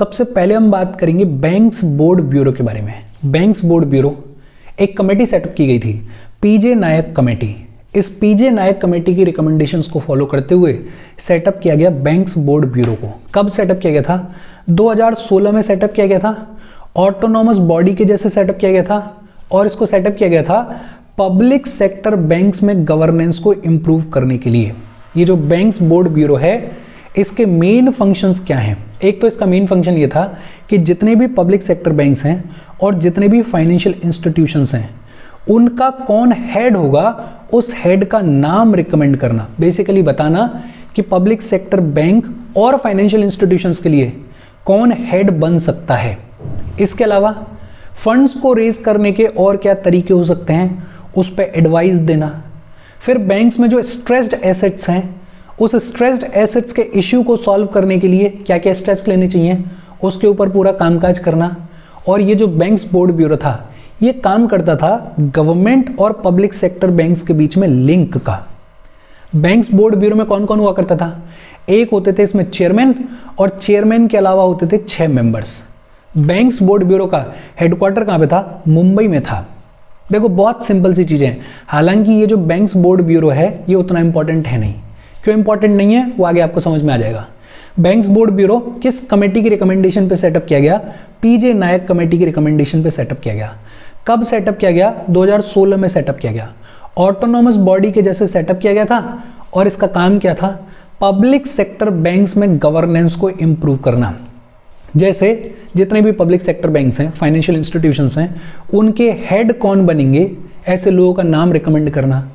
सबसे पहले हम बात करेंगे बैंक्स बोर्ड ब्यूरो के बारे में। बैंक्स बोर्ड ब्यूरो एक कमेटी सेटअप की गई थी, पीजे नायक कमेटी। इस पीजे नायक कमेटी की रिकमेंडेशंस को फॉलो करते हुए सेटअप किया गया बैंक्स बोर्ड ब्यूरो को। कब सेटअप किया गया था? 2016 में सेटअप किया गया था। ऑटोनॉमस बॉडी के जैसे सेटअप किया गया था और इसको सेटअप किया गया था पब्लिक सेक्टर बैंक्स में गवर्नेंस को इंप्रूव करने के लिए। ये जो बैंक्स बोर्ड ब्यूरो है, इसके मेन फंक्शंस क्या हैं? एक तो इसका मेन फंक्शन ये था कि जितने भी पब्लिक सेक्टर बैंक्स हैं और जितने भी फाइनेंशियल इंस्टीट्यूशंस हैं, उनका कौन हेड होगा, उस हेड का नाम रिकमेंड करना। बेसिकली बताना कि पब्लिक सेक्टर बैंक और फाइनेंशियल इंस्टीट्यूशंस के लिए कौन हेड बन सकता है। इसके अलावा फंड्स को रेज करने के और क्या तरीके हो सकते हैं, उस पर एडवाइस देना। फिर बैंक्स में जो स्ट्रेस्ड एसेट्स हैं, उस स्ट्रेस्ड एसेट्स के इश्यू को सॉल्व करने के लिए क्या क्या स्टेप्स लेने चाहिए, उसके ऊपर पूरा कामकाज करना। और ये जो बैंक्स बोर्ड ब्यूरो था, ये काम करता था गवर्नमेंट और पब्लिक सेक्टर बैंक्स के बीच में लिंक का। बैंक्स बोर्ड ब्यूरो में कौन कौन हुआ करता था? एक होते थे इसमें चेयरमैन, और चेयरमैन के अलावा होते थे 6 मेंबर्स। बैंक्स बोर्ड ब्यूरो का हेडक्वार्टर कहाँ पे था? मुंबई में था। देखो बहुत सिंपल सी चीजें हैं। हालांकि ये जो बैंक्स बोर्ड ब्यूरो है, ये उतना इंपॉर्टेंट है नहीं। क्यों इंपॉर्टेंट नहीं है, वो आगे आपको समझ में आ जाएगा। बैंक्स बोर्ड ब्यूरो किस कमेटी की रिकमेंडेशन पे सेटअप किया गया? पीजे नायक कमेटी की रिकमेंडेशन पे सेटअप किया गया। कब सेटअप किया गया? 2016 में सेटअप किया गया। ऑटोनॉमस बॉडी के जैसे सेटअप किया गया था और इसका काम क्या था? पब्लिक सेक्टर बैंक्स में गवर्नेंस को इंप्रूव करना। जैसे जितने भी पब्लिक सेक्टर बैंक्स हैं, फाइनेंशियल इंस्टीट्यूशंस हैं, उनके हेड कौन बनेंगे, ऐसे लोगों का नाम रिकमेंड करना।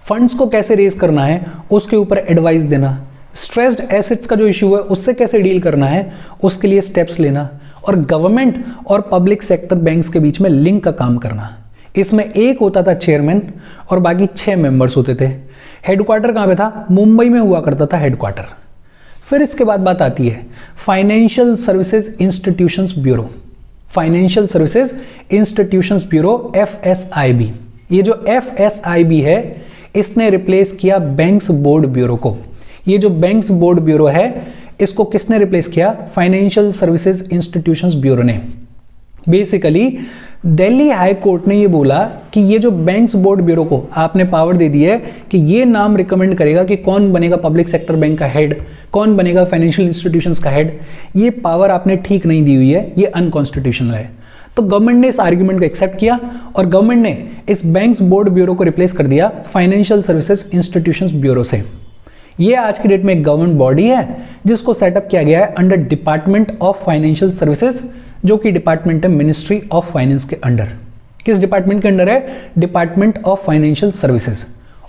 फंड्स को कैसे रेज करना है, उसके ऊपर एडवाइस देना। स्ट्रेस्ड एसेट्स का जो इशू है, उससे कैसे डील करना है, उसके लिए स्टेप्स लेना। और गवर्नमेंट और पब्लिक सेक्टर बैंक्स के बीच में लिंक का काम करना। इसमें एक होता था चेयरमैन और बाकी 6 मेंबर्स होते थे। हेडक्वार्टर कहाँ पे था? मुंबई में हुआ करता था हेडक्वार्टर। फिर इसके बाद बात आती है financial services institutions bureau. Financial services institutions bureau FSIB। ये जो FSIB है, इसने रिप्लेस किया बैंक्स बोर्ड ब्यूरो को। ये जो बैंक्स बोर्ड ब्यूरो है, इसको किसने रिप्लेस किया? फाइनेंशियल सर्विसेज इंस्टीट्यूशंस ब्यूरो ने। बेसिकली दिल्ली हाई कोर्ट ने ये बोला कि ये जो बैंक्स बोर्ड ब्यूरो को आपने पावर दे दी है कि ये नाम रिकमेंड करेगा कि कौन बनेगा पब्लिक सेक्टर बैंक का हेड, कौन बनेगा फाइनेंशियल इंस्टीट्यूशंस का हेड, ये पावर आपने ठीक नहीं दी हुई है, ये अनकॉन्स्टिट्यूशनल है। तो गवर्नमेंट ने इस आर्ग्यूमेंट को एक्सेप्ट किया और गवर्नमेंट ने इस बैंक्स बोर्ड ब्यूरो को रिप्लेस कर दिया फाइनेंशियल सर्विसेज इंस्टीट्यूशंस ब्यूरो से। ये आज की डेट में एक गवर्नमेंट बॉडी है जिसको सेटअप किया गया है under department of financial services, जो कि डिपार्टमेंट है मिनिस्ट्री ऑफ फाइनेंस के अंडर। किस डिपार्टमेंट के अंडर है? Department of financial services.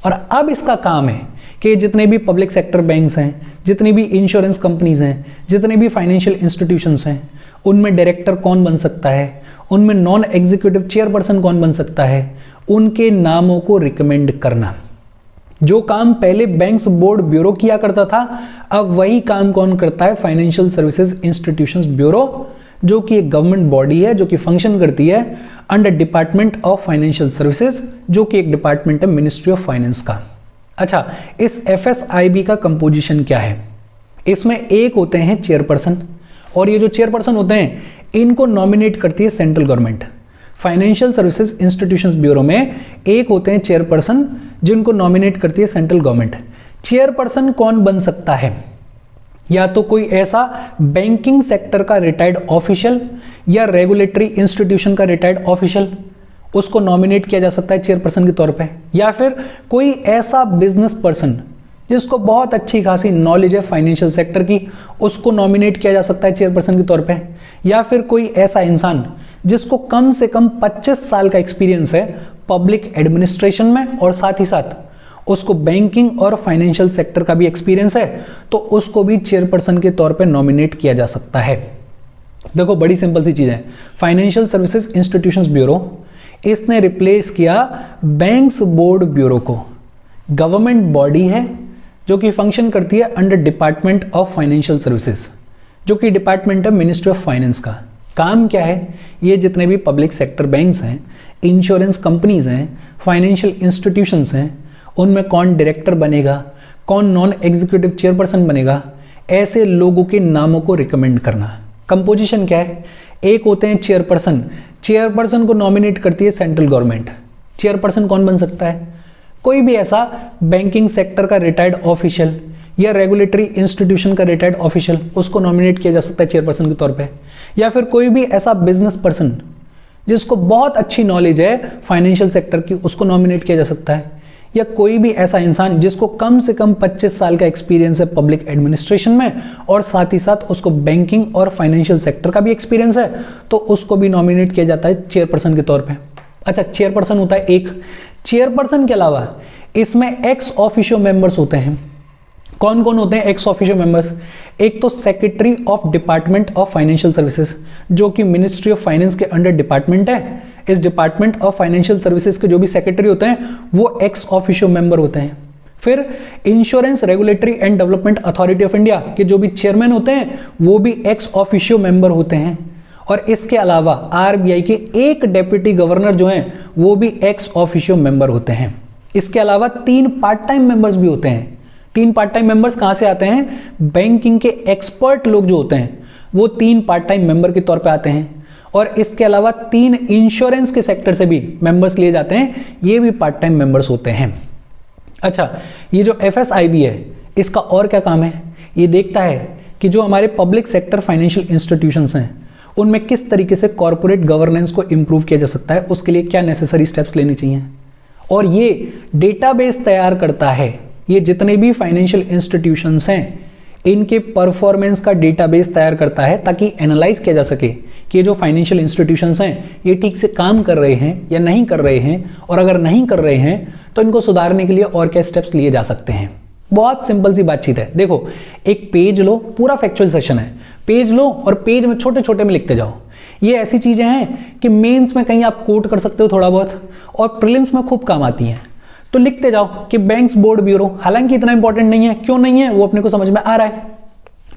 और अब इसका काम है कि जितने भी पब्लिक सेक्टर बैंक्स हैं, जितनी भी इंश्योरेंस कंपनीज हैं, जितने भी फाइनेंशियल इंस्टीट्यूशंस हैं, उनमें डायरेक्टर कौन बन सकता है, उनमें नॉन एग्जीक्यूटिव चेयरपर्सन कौन बन सकता है, उनके नामों को रिकमेंड करना। जो काम पहले बैंक्स बोर्ड ब्यूरो किया करता था, अब वही काम कौन करता है? फाइनेंशियल सर्विसेज इंस्टीट्यूशंस ब्यूरो, जो कि एक गवर्नमेंट बॉडी है, जो कि फंक्शन करती है under department of financial services, जो कि एक डिपार्टमेंट है मिनिस्ट्री ऑफ फाइनेंस का। अच्छा, इस FSIB का कंपोजिशन क्या है? इसमें एक होते हैं चेयरपर्सन, और ये जो चेयरपर्सन होते हैं, इनको नॉमिनेट करती है central government. Financial services institutions bureau में एक होते हैं चेयरपर्सन, जिनको नॉमिनेट करती है सेंट्रल गवर्नमेंट। चेयरपर्सन कौन बन सकता है? या तो कोई ऐसा बैंकिंग सेक्टर का रिटायर्ड ऑफिशियल या रेगुलेटरी इंस्टीट्यूशन का रिटायर्ड ऑफिशियल, उसको नॉमिनेट किया जा सकता है चेयरपर्सन के तौर पे। या फिर कोई ऐसा बिजनेस पर्सन जिसको बहुत अच्छी खासी नॉलेज है फाइनेंशियल सेक्टर की, उसको नॉमिनेट किया जा सकता है चेयरपर्सन के तौर पे। या फिर कोई ऐसा इंसान जिसको कम से कम 25 साल का एक्सपीरियंस है पब्लिक एडमिनिस्ट्रेशन में, और साथ ही साथ उसको बैंकिंग और फाइनेंशियल सेक्टर का भी एक्सपीरियंस है, तो उसको भी चेयरपर्सन के तौर पे नॉमिनेट किया जा सकता है। देखो बड़ी सिंपल सी चीज है। फाइनेंशियल सर्विसेज इंस्टीट्यूशंस ब्यूरो, इसने रिप्लेस किया बैंक्स बोर्ड ब्यूरो को। गवर्नमेंट बॉडी है जो कि फंक्शन करती है under department of financial services, जो कि डिपार्टमेंट है मिनिस्ट्री ऑफ फाइनेंस का। काम क्या है? ये जितने भी पब्लिक सेक्टर बैंक्स हैं, इंश्योरेंस कंपनीज हैं, फाइनेंशियल इंस्टीट्यूशंस हैं, उनमें कौन डायरेक्टर बनेगा, कौन नॉन एग्जीक्यूटिव चेयरपर्सन बनेगा, ऐसे लोगों के नामों को रिकमेंड करना। कंपोजिशन क्या है, एक होते हैं चेयरपर्सन, चेयरपर्सन को नॉमिनेट करती है सेंट्रल गवर्नमेंट। चेयरपर्सन कौन बन सकता है, कोई भी ऐसा बैंकिंग सेक्टर का रिटायर्ड ऑफिशियल या रेगुलेटरी इंस्टीट्यूशन का रिटायर्ड ऑफिशियल, उसको नॉमिनेट किया जा सकता है चेयरपर्सन के तौर पे, या फिर कोई भी ऐसा बिजनेस पर्सन जिसको बहुत अच्छी नॉलेज है फाइनेंशियल सेक्टर की, उसको नॉमिनेट किया जा सकता है, या कोई भी ऐसा इंसान जिसको कम से कम 25 साल का एक्सपीरियंस है पब्लिक एडमिनिस्ट्रेशन में और साथ ही साथ उसको बैंकिंग और फाइनेंशियल सेक्टर का भी एक्सपीरियंस है, तो उसको भी नॉमिनेट किया जाता है चेयरपर्सन के तौर पे। अच्छा, चेयरपर्सन होता है एक। चेयरपर्सन के अलावा इसमें एक्स ऑफिशियो मेंबर्स होते हैं। कौन कौन होते हैं एक्स ऑफिशियो मेंबर्स, एक तो secretary of department of financial services, जो कि मिनिस्ट्री ऑफ फाइनेंस के अंडर डिपार्टमेंट है। इस डिपार्टमेंट ऑफ फाइनेंशियल सर्विसेज के जो भी सेक्रेटरी होते हैं वो एक्स ऑफिशियो मेंबर होते हैं। फिर insurance regulatory and development authority of India के जो भी चेयरमैन होते हैं वो भी एक्स ऑफिशियो मेंबर होते हैं। और इसके अलावा आरबीआई के एक डेप्यूटी गवर्नर जो हैं वो भी एक्स ऑफिशियो मेंबर होते हैं। इसके अलावा 3 पार्ट टाइम मेंबर्स भी होते हैं। 3 पार्ट टाइम मेंबर्स कहां से आते हैं, बैंकिंग के एक्सपर्ट लोग जो होते हैं वो 3 पार्ट टाइम मेंबर के तौर पे आते हैं। और इसके अलावा 3 इंश्योरेंस के सेक्टर से भी मेंबर्स लिए जाते हैं, ये भी पार्ट टाइम मेंबर्स होते हैं। अच्छा, ये जो एफएसआईबी है इसका और क्या काम है, ये देखता है कि जो हमारे पब्लिक सेक्टर फाइनेंशियल इंस्टीट्यूशंस हैं उनमें किस तरीके से कॉर्पोरेट गवर्नेंस को इंप्रूव किया जा सकता है, उसके लिए क्या नेसेसरी स्टेप्स लेने चाहिए। और ये डेटाबेस तैयार करता है, ये जितने भी फाइनेंशियल इंस्टीट्यूशंस हैं इनके परफॉर्मेंस का डेटाबेस तैयार करता है ताकि एनालाइज किया जा सके कि ये जो फाइनेंशियल इंस्टीट्यूशंस हैं ये ठीक से काम कर रहे हैं या नहीं कर रहे हैं, और अगर नहीं कर रहे हैं तो इनको सुधारने के लिए और क्या स्टेप्स लिए जा सकते हैं। बहुत सिंपल सी बातचीत है। देखो, एक पेज लो, पूरा फैक्चुअल सेशन है, पेज लो और पेज में छोटे छोटे में लिखते जाओ। ये ऐसी चीजें हैं कि मेंस में कहीं आप कोट कर सकते हो थोड़ा बहुत, और प्रीलिम्स में खूब काम आती हैं। तो लिखते जाओ कि बैंक्स बोर्ड ब्यूरो, हालांकि इतना इंपॉर्टेंट नहीं है, क्यों नहीं है वो अपने को समझ में आ रहा है,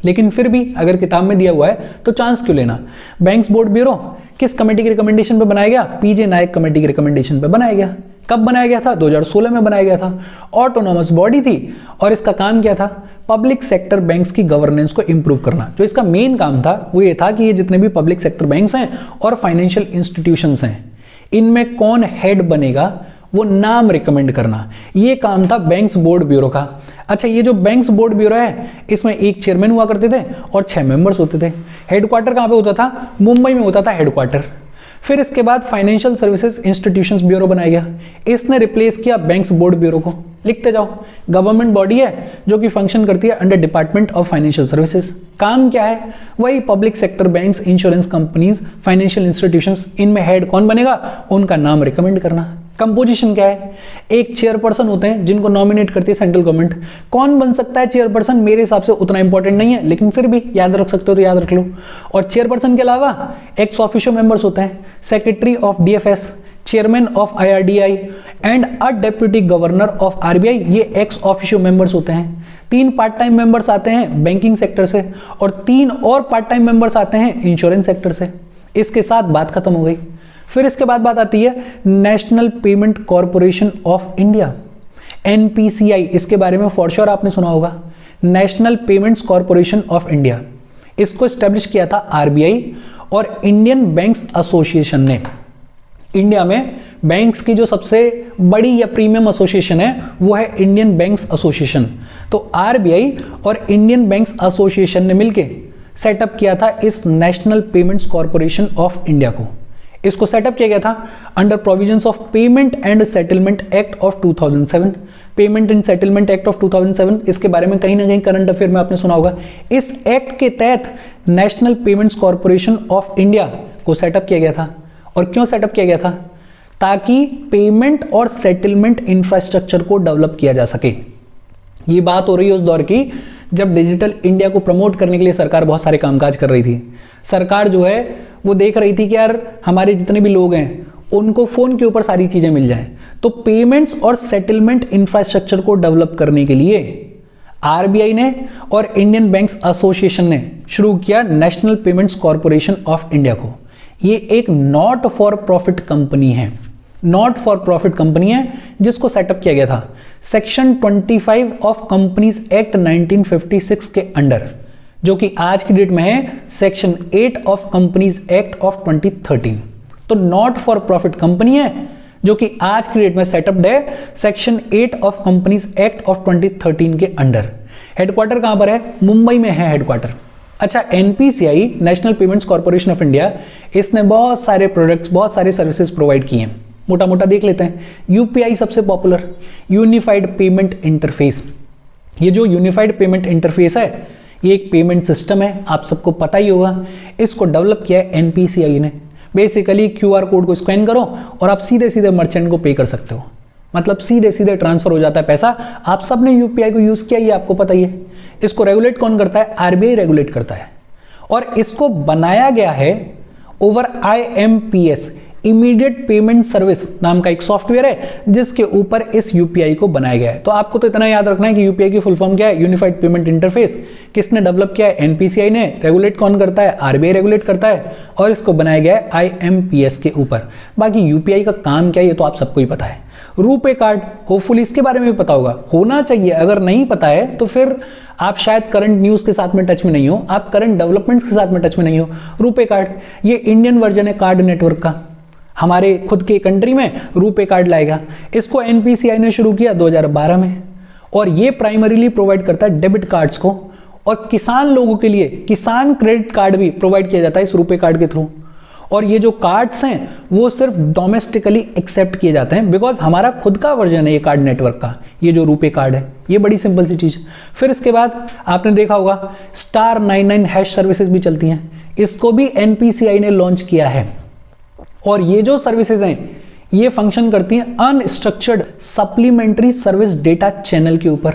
लेकिन फिर भी अगर किताब में दिया हुआ है तो चांस क्यों लेना। बैंक्स बोर्ड ब्यूरो किस कमेटी की रिकमेंडेशन पे बनाया गया, पीजे नायक कमेटी की रिकमेंडेशन पे बनाया गया। कब बनाया गया था, 2016 में बनाया गया था। ऑटोनॉमस बॉडी थी और इसका काम क्या था, पब्लिक सेक्टर बैंक्स की गवर्नेंस को इंप्रूव करना। जो इसका मेन काम था वो ये था कि ये जितने भी पब्लिक सेक्टर बैंक्स हैं और फाइनेंशियल इंस्टीट्यूशंस हैं इनमें कौन हेड बनेगा वो नाम रिकमेंड करना, ये काम था बैंक्स बोर्ड ब्यूरो का। अच्छा, ये जो बैंक्स बोर्ड ब्यूरो है इसमें एक चेयरमैन हुआ करते थे और 6 मेंबर्स होते थे। हेडक्वार्टर कहां पे होता था, मुंबई में होता था हेडक्वार्टर। फिर इसके बाद फाइनेंशियल सर्विसेज इंस्टीट्यूशंस ब्यूरो बनाया गया, इसने रिप्लेस किया बैंक्स बोर्ड ब्यूरो को। लिखते जाओ, गवर्नमेंट बॉडी है जो कि फंक्शन करती है under department of financial services. काम क्या है, वही public sector banks, insurance companies, financial institutions, इनमें हेड कौन बनेगा उनका नाम रिकमेंड करना। कंपोजिशन क्या है, एक चेयरपर्सन होते हैं जिनको नॉमिनेट करती है सेंट्रल गवर्नमेंट। कौन बन सकता है चेयरपर्सन, मेरे हिसाब से उतना इंपॉर्टेंट नहीं है, लेकिन फिर भी याद रख सकते हो तो याद रख लो। और चेयरपर्सन के अलावा एक्स ऑफिशियो मेंबर्स होते हैं, secretary of DFS, chairman of IRDI and a deputy governor of RBI, ये एक्स ऑफिशियो मेंबर्स होते हैं। 3 पार्ट टाइम मेंबर्स आते हैं बैंकिंग सेक्टर से और 3 और पार्ट टाइम मेंबर्स आते हैं इंश्योरेंस सेक्टर से। इसके साथ बात खत्म हो गई। फिर इसके बाद बात आती है national payment corporation of India, NPCI. इसके बारे में फॉर श्योर आपने सुना होगा, national Payments Corporation of India. इसको एस्टेब्लिश किया था आरबीआई और इंडियन बैंक्स एसोसिएशन ने। इंडिया में बैंक्स की जो सबसे बड़ी या प्रीमियम एसोसिएशन है वो है इंडियन बैंक्स एसोसिएशन। तो आरबीआई और इंडियन बैंक्स एसोसिएशन ने मिलकर सेटअप किया था इस national Payments Corporation of India को। इसको सेटअप किया गया था under provisions of payment and Settlement Act of 2007। Payment and Settlement Act of 2007, इसके बारे में कहीं ना कहीं करंट अफेयर में आपने सुना होगा। इस एक्ट के तहत national Payments Corporation of India को सेटअप किया गया था। और क्यों सेटअप किया गया था, ताकि पेमेंट और सेटलमेंट इंफ्रास्ट्रक्चर को डेवलप किया जा सके। ये बात हो रही है उस दौर की जब डिजिटल इंडिया को प्रमोट करने के लिए सरकार बहुत सारे कामकाज कर रही थी। सरकार जो है वो देख रही थी कि यार हमारे जितने भी लोग हैं उनको फोन के ऊपर सारी चीजें मिल जाएं, तो पेमेंट्स और सेटलमेंट इंफ्रास्ट्रक्चर को डेवलप करने के लिए आरबीआई ने और इंडियन बैंक्स एसोसिएशन ने शुरू किया national Payments Corporation of India को। ये एक नॉट फॉर प्रॉफिट कंपनी है, नॉट फॉर प्रॉफिट कंपनी है जिसको सेटअप किया गया था सेक्शन 25 ऑफ कंपनीज एक्ट 1956 के अंडर। जो कि आज की डेट में है section 8 of companies act of 2013। तो नॉट फॉर प्रॉफिट कंपनी है जो कि आज की डेट में सेटअप है section 8 of companies act of 2013 के अंडर। हेडक्वार्टर कहां पर है? मुंबई में है हेडक्वार्टर। अच्छा, NPCI national Payments Corporation of India, इसने बहुत सारे प्रोडक्ट्स, बहुत सारे सर्विसेज प्रोवाइड किए हैं। मोटा मोटा देख लेते हैं। यूपीआई सबसे पॉपुलर, यूनिफाइड पेमेंट इंटरफेस। ये जो यूनिफाइड पेमेंट इंटरफेस है ये एक पेमेंट सिस्टम है, आप सबको पता ही होगा। इसको डेवलप किया है एनपीसीआई ने। बेसिकली क्यूआर कोड को स्कैन करो और आप सीधे सीधे मर्चेंट को पे कर सकते हो, मतलब सीधे सीधे ट्रांसफर हो जाता है पैसा। आप सब ने यूपीआई को यूज किया, ये आपको पता ही है। इसको रेगुलेट कौन करता है? आरबीआई रेगुलेट करता है। और इसको बनाया गया है over IMPS, immediate payment service नाम का एक सॉफ्टवेयर है जिसके ऊपर इस यूपीआई को बनाया गया है। तो आपको तो इतना याद रखना है कि यूपीआई की फुल फॉर्म क्या है? Unified payment interface. किसने डेवलप किया है? एनपीसीआई ने। रेगुलेट कौन करता है? आरबीआई रेगुलेट करता है। और इसको बनाया गया है आईएमपीएस के ऊपर। बाकी यूपीआई का काम क्या है ये तो आप सबको ही पता है। रूपे कार्ड, होपफुली इसके बारे में भी पता होगा, होना चाहिए। अगर नहीं पता है तो फिर आप शायद करंट न्यूज के साथ में टच में नहीं हो, आप करंट डेवलपमेंट्स के साथ में टच में नहीं हो। रूपे कार्ड ये इंडियन वर्जन है कार्ड नेटवर्क का। हमारे खुद के कंट्री में रूपे कार्ड लाएगा। इसको एनपीसीआई ने शुरू किया 2012 में और ये प्राइमरीली प्रोवाइड करता है डेबिट कार्ड्स को। और किसान लोगों के लिए किसान क्रेडिट कार्ड भी प्रोवाइड किया जाता है इस रूपे कार्ड के थ्रू। और ये जो कार्ड्स हैं वो सिर्फ डोमेस्टिकली एक्सेप्ट किए जाते हैं, बिकॉज हमारा खुद का वर्जन है ये कार्ड नेटवर्क का, ये जो रूपे कार्ड है। ये बड़ी सिंपल सी चीज। फिर इसके बाद आपने देखा होगा स्टार 99 हैश सर्विसेज भी चलती हैं, इसको भी एनपीसीआई ने लॉन्च किया है। और ये जो सर्विसेज हैं ये फंक्शन करती हैं unstructured supplementary service data channel के ऊपर।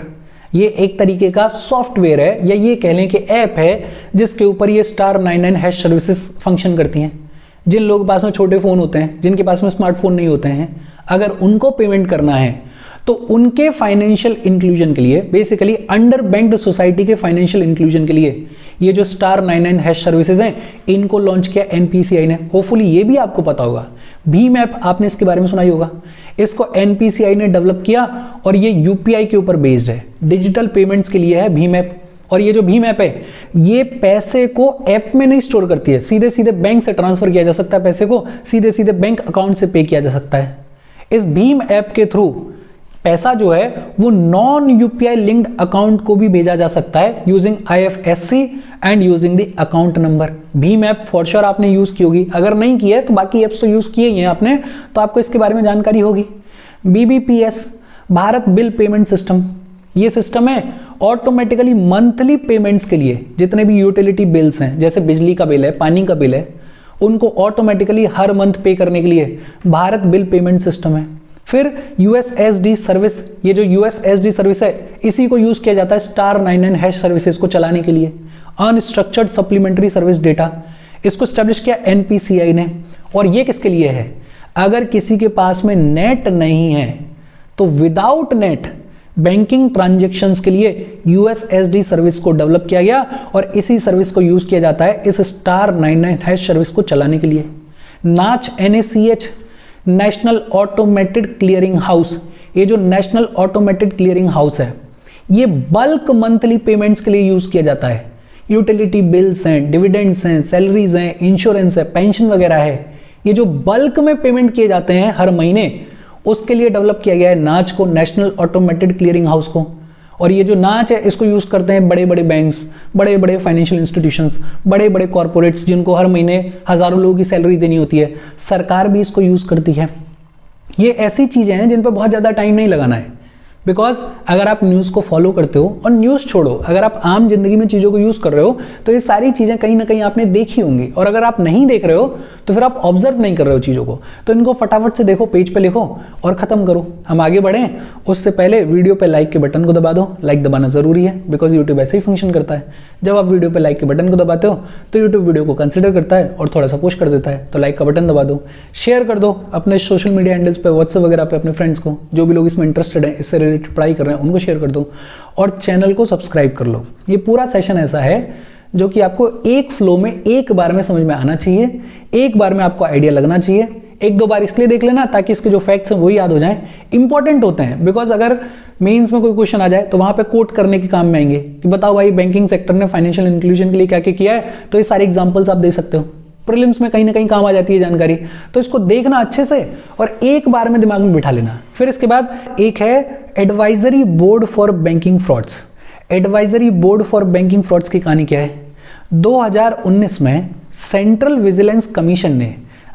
ये एक तरीके का सॉफ्टवेयर है या ये कह लें कि ऐप है जिसके ऊपर ये स्टार 99 हैश सर्विसेज फंक्शन करती हैं। जिन लोगों के पास में छोटे फोन होते हैं, जिनके पास में स्मार्टफोन नहीं होते हैं, अगर उनको पेमेंट करना है तो उनके फाइनेंशियल इंक्लूजन के लिए, बेसिकली अंडर बैंक्ड सोसाइटी के फाइनेंशियल इंक्लूजन के लिए ये जो स्टार 99 हैश सर्विसेज हैं इनको लॉन्च किया एनपीसीआई ने। होपफुली ये भी आपको पता होगा। भीम ऐप आपने इसके बारे में सुना ही होगा। इसको एनपीसीआई ने डेवलप किया और ये यूपीआई के ऊपर बेस्ड है, डिजिटल पेमेंट्स के लिए है भीम ऐप। और ये जो भीम ऐप है ये पैसे को ऐप में नहीं स्टोर करती है, सीधे सीधे बैंक से ट्रांसफर किया जा सकता है, पैसे को सीधे सीधे बैंक अकाउंट से पे किया जा सकता है। इस भीम ऐप के थ्रू पैसा जो है वो नॉन यूपीआई लिंक्ड अकाउंट को भी भेजा जा सकता है using IFSC and using the account number. Bhim app for sure आपने यूज की होगी, अगर नहीं की है तो बाकी एप्स तो यूज किए ही हैं आपने, तो आपको इसके बारे में जानकारी होगी। BBPS, Bharat bill payment system, ये सिस्टम है ऑटोमेटिकली मंथली पेमेंट्स के लिए जितने भी यूटिलिटी बिल्स हैं, जैसे बिजली का बिल है, पानी का बिल है, उनको ऑटोमेटिकली हर मंथ पे करने के लिए भारत बिल पेमेंट सिस्टम है। फिर यूएसएसडी सर्विस, ये जो यूएसएसडी सर्विस है इसी को यूज किया जाता है स्टार 99 हैश सर्विसेज को चलाने के लिए। अनस्ट्रक्चर्ड सप्लीमेंट्री सर्विस डेटा, इसको स्टैब्लिश किया एनपीसीआई ने। और ये किसके लिए है? अगर किसी के पास में नेट नहीं है तो विदाउट नेट बैंकिंग ट्रांजैक्शंस के लिए यूएसएसडी सर्विस को डेवलप किया गया और इसी सर्विस को यूज किया जाता है इस स्टार 99 हैश सर्विस को चलाने के लिए। नाच, NACH, national automated clearing house, ये जो नेशनल ऑटोमेटेड क्लियरिंग हाउस है ये बल्क मंथली पेमेंट्स के लिए यूज किया जाता है। यूटिलिटी बिल्स हैं, डिविडेंड्स हैं, सैलरीज हैं, इंश्योरेंस है, पेंशन वगैरह है, ये जो बल्क में पेमेंट किए जाते हैं हर महीने, उसके लिए डेवलप किया गया है नाच को, नेशनल ऑटोमेटेड क्लियरिंग हाउस को। और ये जो नाच है इसको यूज करते हैं बड़े बड़े बैंक्स, बड़े बड़े फाइनेंशियल इंस्टीट्यूशंस, बड़े बड़े कॉर्पोरेट्स जिनको हर महीने हजारों लोगों की सैलरी देनी होती है, सरकार भी इसको यूज करती है। ये ऐसी चीजें हैं जिन पर बहुत ज्यादा टाइम नहीं लगाना है, बिकॉज अगर आप न्यूज़ को फॉलो करते हो, और न्यूज़ छोड़ो अगर आप आम जिंदगी में चीज़ों को यूज़ कर रहे हो तो ये सारी चीज़ें कहीं ना कहीं आपने देखी होंगी। और अगर आप नहीं देख रहे हो तो फिर आप ऑब्जर्व नहीं कर रहे हो चीज़ों को, तो इनको फटाफट से देखो, पेज पे लिखो और ख़त्म करो। हम आगे बढ़ें उससे पहले वीडियो पे लाइक के बटन को दबा दो। लाइक दबाना ज़रूरी है बिकॉज यूट्यूब ऐसे ही फंक्शन करता है, जब आप वीडियो पे लाइक के बटन को दबाते हो तो यूट्यूब वीडियो को कंसिडर करता है और थोड़ा सा पुश कर देता है। तो लाइक का बटन दबा दो, शेयर कर दो अपने सोशल मीडिया हैंडल्स पे, व्हाट्सएप वगैरह पे अपने फ्रेंड्स को, जो भी लोग इसमें इंटरेस्टेड हैं, इससे रिलेटेड पढ़ाई कर रहे हैं, उनको शेयर कर दो और चैनल को सब्सक्राइब कर लो। ये पूरा सेशन ऐसा है जो कि आपको एक फ्लो में एक बार में समझ में आना चाहिए, एक बार में आपको आइडिया लगना चाहिए, एक दो बार इसलिए देख लेना ताकि इसके जो फैक्ट्स हैं वही याद हो जाएं, इंपॉर्टेंट होते हैं, बिकॉज अगर मेंस में कोई क्वेश्चन आ जाए तो वहां पे कोट करने के काम में आएंगे कि बताओ भाई बैंकिंग सेक्टर ने फाइनेंशियल इंक्लूजन के लिए क्या क्या किया है, तो ये सारे एग्जांपल्स आप दे सकते हो। प्रीलिम्स में कहीं ना कहीं काम आ जाती है जानकारी, तो इसको देखना अच्छे से और एक बार में दिमाग में बिठा लेना। फिर इसके बाद एक है advisory board for banking frauds. Advisory board for banking frauds की कहानी क्या है? 2019 में सेंट्रल विजिलेंस कमीशन ने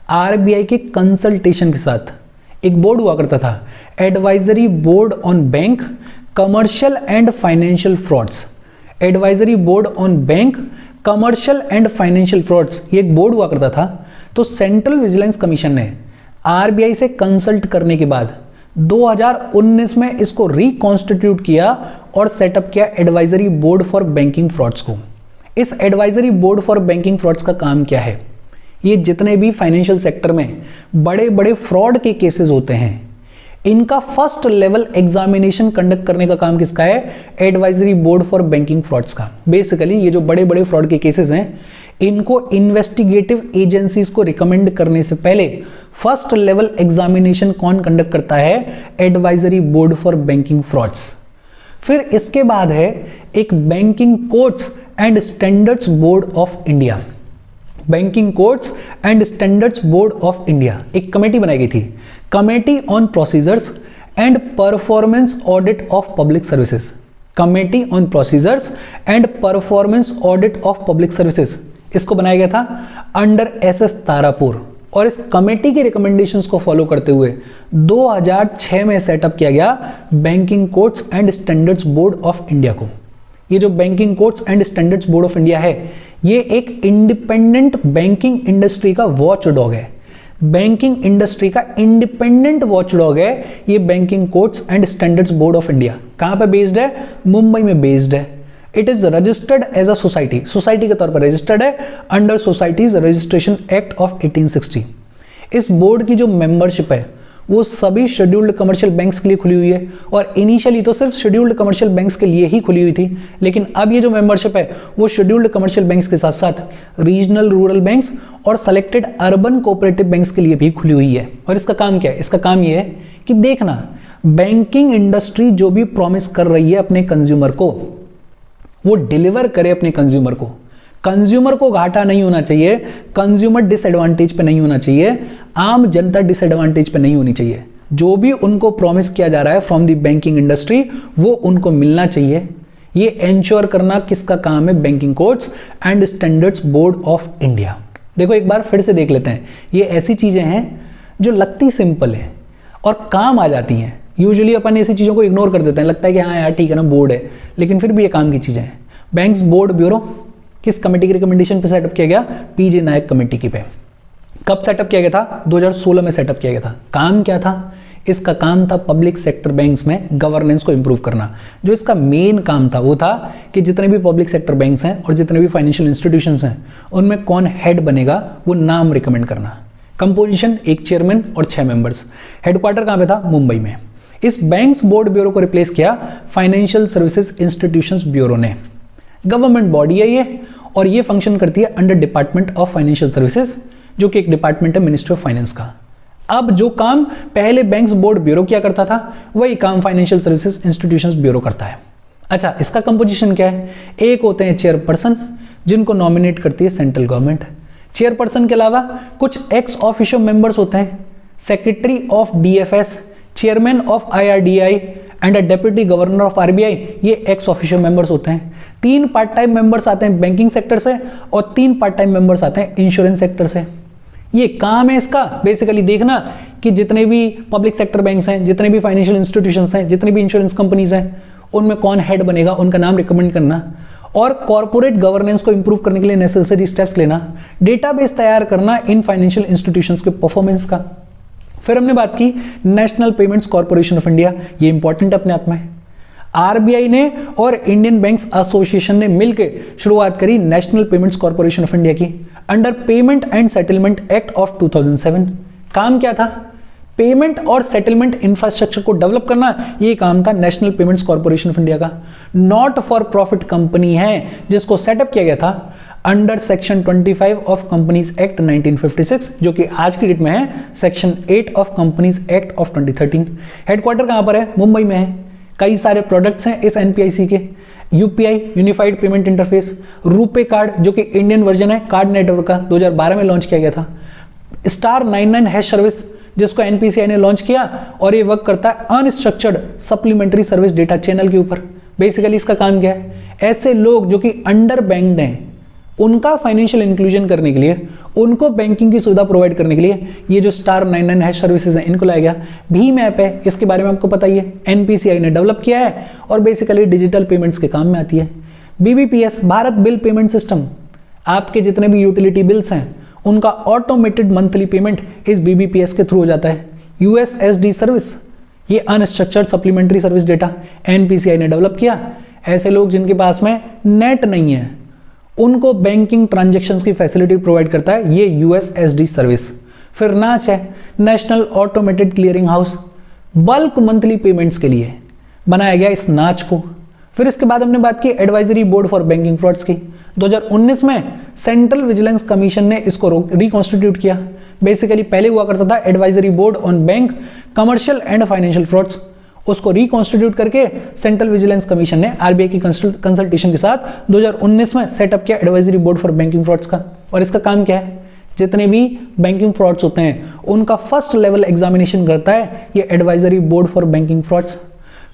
आरबीआई के कंसल्टेशन के साथ एक बोर्ड हुआ करता था, advisory board on bank commercial and financial frauds. Advisory board on bank commercial and financial frauds, ये एक बोर्ड हुआ करता था। तो सेंट्रल विजिलेंस कमीशन ने आरबीआई से कंसल्ट करने के बाद 2019 में इसको रिकॉन्स्टिट्यूट किया और सेटअप किया advisory board for banking frauds को। इस advisory board for banking frauds का काम क्या है? ये जितने भी फाइनेंशियल सेक्टर में बड़े बड़े फ्रॉड के केसेस होते हैं, इनका फर्स्ट लेवल एग्जामिनेशन कंडक्ट करने का काम किसका है? Advisory board for banking frauds का। बेसिकली ये जो बड़े बड़े फ्रॉड के केसेस हैं, इनको इन्वेस्टिगेटिव एजेंसीज को रिकमेंड करने से पहले फर्स्ट लेवल एग्जामिनेशन कौन कंडक्ट करता है? Advisory board for banking frauds. फिर इसके बाद है एक banking codes and standards board of India. Banking codes and standards board of India, एक कमेटी बनाई गई थी, committee on procedures and performance audit of public services. Committee on procedures and performance audit of public services, इसको बनाया गया था under SS Tarapur. और इस कमेटी की रिकमेंडेशंस को फॉलो करते हुए 2006 में सेटअप किया गया banking codes and standards board of India को। ये जो banking codes and standards board of India है, ये एक इंडिपेंडेंट बैंकिंग इंडस्ट्री का वॉच डॉग है। बैंकिंग इंडस्ट्री का इंडिपेंडेंट वॉच डॉग है ये banking codes and standards board of India. कहां पे बेस्ड है? मुंबई में बेस्ड है। It is registered as a society, society के तौर पर रजिस्टर्ड है under societies registration act of 1860। इस बोर्ड की जो मेंबरशिप है वो सभी शेड्यूल्ड कमर्शियल बैंक्स के लिए खुली हुई है, और इनिशियली तो सिर्फ शेड्यूल्ड कमर्शियल बैंक्स के लिए ही खुली हुई थी, लेकिन अब ये जो मेंबरशिप है वो शेड्यूल्ड कमर्शियल बैंक्स के साथ साथ रीजनल रूरल बैंक्स और सेलेक्टेड अर्बन कोऑपरेटिव बैंक्स के लिए भी खुली हुई है। और इसका काम क्या है? इसका काम ये है कि देखना बैंकिंग इंडस्ट्री जो भी प्रॉमिस कर रही है अपने कंज्यूमर को, वो डिलीवर करे अपने कंज्यूमर को। कंज्यूमर को घाटा नहीं होना चाहिए, कंज्यूमर डिसएडवांटेज पे नहीं होना चाहिए, आम जनता डिसएडवांटेज पे नहीं होनी चाहिए। जो भी उनको प्रॉमिस किया जा रहा है फ्रॉम द बैंकिंग इंडस्ट्री वो उनको मिलना चाहिए। ये एंश्योर करना किसका काम है? Banking codes and standards board of India. देखो एक बार फिर से देख लेते हैं। ये ऐसी चीजें हैं जो लगती सिंपल है और काम आ जाती हैं। यूजुअली अपन ऐसी चीजों को इग्नोर कर देते हैं, लगता है कि हाँ यार ठीक है ना बोर्ड है, लेकिन फिर भी ये काम की चीजें हैं। बैंक्स बोर्ड ब्यूरो किस कमेटी की रिकमेंडेशन पे सेटअप किया गया? पीजे नायक कमेटी की पे। कब सेटअप किया गया था? 2016 में सेटअप किया गया था। काम क्या था? इसका काम था पब्लिक सेक्टर बैंक्स में गवर्नेंस को इंप्रूव करना। जो इसका मेन काम था वो था कि जितने भी पब्लिक सेक्टर बैंक्स हैं और जितने भी फाइनेंशियल इंस्टीट्यूशंस हैं उनमें कौन हेड बनेगा वो नाम रिकमेंड करना। कंपोजिशन एक चेयरमैन और 6 मेंबर्स। हेडक्वार्टर कहाँ पे था? मुंबई में। इस बैंक्स बोर्ड ब्यूरो को रिप्लेस किया फाइनेंशियल सर्विसेज इंस्टीट्यूशंस ब्यूरो ने। गवर्नमेंट बॉडी है ये, और ये फंक्शन करती है under department of financial services, जो कि एक डिपार्टमेंट है मिनिस्ट्री ऑफ फाइनेंस का। अब जो काम पहले बैंक्स बोर्ड ब्यूरो किया करता था वही काम फाइनेंशियल सर्विसेज इंस्टीट्यूशंस ब्यूरो करता है। अच्छा, इसका कंपोजिशन क्या है? एक होते हैं चेयरपर्सन जिनको नॉमिनेट करती है सेंट्रल गवर्नमेंट। चेयरपर्सन के अलावा कुछ एक्स ऑफिशियो मेंबर्स होते हैं, secretary of DFS, chairman of IRDI and deputy governor of RBI, ये एक्स ऑफिशियल मेंबर्स होते हैं। 3 पार्ट टाइम मेंबर्स आते हैं बैंकिंग सेक्टर से और 3 पार्ट टाइम मेंबर्स आते हैं इंश्योरेंस सेक्टर से। ये काम है इसका बेसिकली देखना कि जितने भी पब्लिक सेक्टर बैंक्स हैं, जितने भी फाइनेंशियल इंस्टीट्यूशंस हैं, जितने भी इंश्योरेंस कंपनीज हैं, उनमें कौन हेड बनेगा उनका नाम रिकमेंड करना, और कॉर्पोरेट गवर्नेंस को इंप्रूव करने के लिए नेसेसरी स्टेप्स लेना, डेटाबेस तैयार करना इन फाइनेंशियल इंस्टीट्यूशंस के परफॉर्मेंस का। फिर हमने बात की national Payments Corporation of India, ये इंपॉर्टेंट अपने आप में। आरबीआई ने और इंडियन बैंक्स एसोसिएशन ने मिलकर शुरुआत करी National Payments Corporation of India की under Payment and Settlement Act of 2007। काम क्या था? पेमेंट और सेटलमेंट इंफ्रास्ट्रक्चर को डेवलप करना, ये काम था national Payments Corporation of India का। नॉट फॉर प्रॉफिट कंपनी है जिसको सेटअप किया गया था under section 25 of companies act 1956, जो कि आज की डेट में है section 8 of companies act of 2013। Headquarter कहां पर है? मुंबई में है। कई सारे प्रोडक्ट्स हैं इस एनपीआईसी के। यूपीआई यूनिफाइड पेमेंट इंटरफेस, रूपे कार्ड जो कि इंडियन वर्जन है कार्ड नेटवर्क का, 2012 में लॉन्च किया गया था। स्टार 99 हैश सर्विस जिसको एनपीसीआई ने लॉन्च किया और ये वर्क करता है unstructured supplementary service data channel के ऊपर। बेसिकली इसका काम क्या है? ऐसे लोग जो कि अंडर बैंक्ड हैं उनका फाइनेंशियल इंक्लूजन करने के लिए, उनको बैंकिंग की सुविधा प्रोवाइड करने के लिए ये जो स्टार 99 हैश सर्विसेज हैं इनको लाया गया। भीम ऐप है, इसके बारे में आपको पता ही है, एनपीसीआई ने डेवलप किया है और बेसिकली डिजिटल पेमेंट्स के काम में आती है। BBPS Bharat bill payment system, आपके जितने भी यूटिलिटी बिल्स हैं उनका ऑटोमेटेड मंथली पेमेंट इस बीबीपीएस के थ्रू हो जाता है। यूएसएसडी सर्विस, ये unstructured supplementary service data NPCI ने डेवलप किया। ऐसे लोग जिनके पास में नेट नहीं है उनको बैंकिंग ट्रांजैक्शंस की फैसिलिटी प्रोवाइड करता है ये यूएसएसडी सर्विस। फिर नाच है, national automated clearing house, bulk monthly payments के लिए बनाया गया इस नाच को। फिर इसके बाद हमने बात की advisory board for banking frauds की। 2019 में सेंट्रल विजिलेंस कमीशन ने इसको रिकॉन्स्टिट्यूट किया। बेसिकली पहले हुआ करता था advisory board on bank commercial and financial frauds, उसको रिकॉन्स्टिट्यूट करके सेंट्रल विजिलेंस कमीशन ने आरबीआई की कंसल्टेशन के साथ 2019 में सेटअप किया advisory board for banking frauds का। और इसका काम क्या है? जितने भी बैंकिंग फ्रॉड्स होते हैं उनका फर्स्ट लेवल एग्जामिनेशन करता है ये advisory board for banking frauds.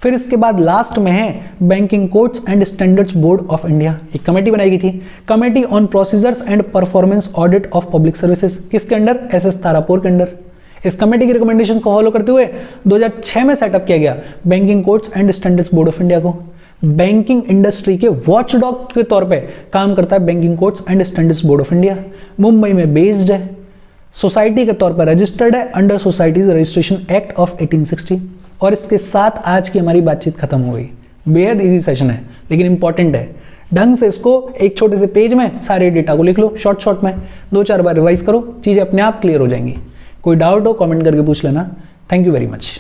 फिर इसके बाद लास्ट में है banking codes and standards board of India, एक कमेटी बनाई गई थी, committee on procedures and performance audit of public services, किसके अंडर? एसएस तारापुर के अंडर। इस कमेटी की रिकमेंडेशन को फॉलो करते हुए 2006 में सेटअप किया गया banking codes and standards board of India को। बैंकिंग इंडस्ट्री के वॉचडॉग के तौर पे काम करता है banking codes and standards board of India. Mumbai में बेस्ड है, सोसाइटी के तौर पर रजिस्टर्ड है under societies registration act of 1860। और इसके साथ आज की हमारी बातचीत खत्म हो गई। बेहद इजी सेशन है लेकिन इंपॉर्टेंट है, ढंग से इसको एक छोटे से पेज में सारे डेटा को लिख लो, शॉर्ट में 2-4 बार रिवाइज करो, चीजें अपने आप क्लियर हो जाएंगी। कोई डाउट हो कमेंट करके पूछ लेना। Thank you very much.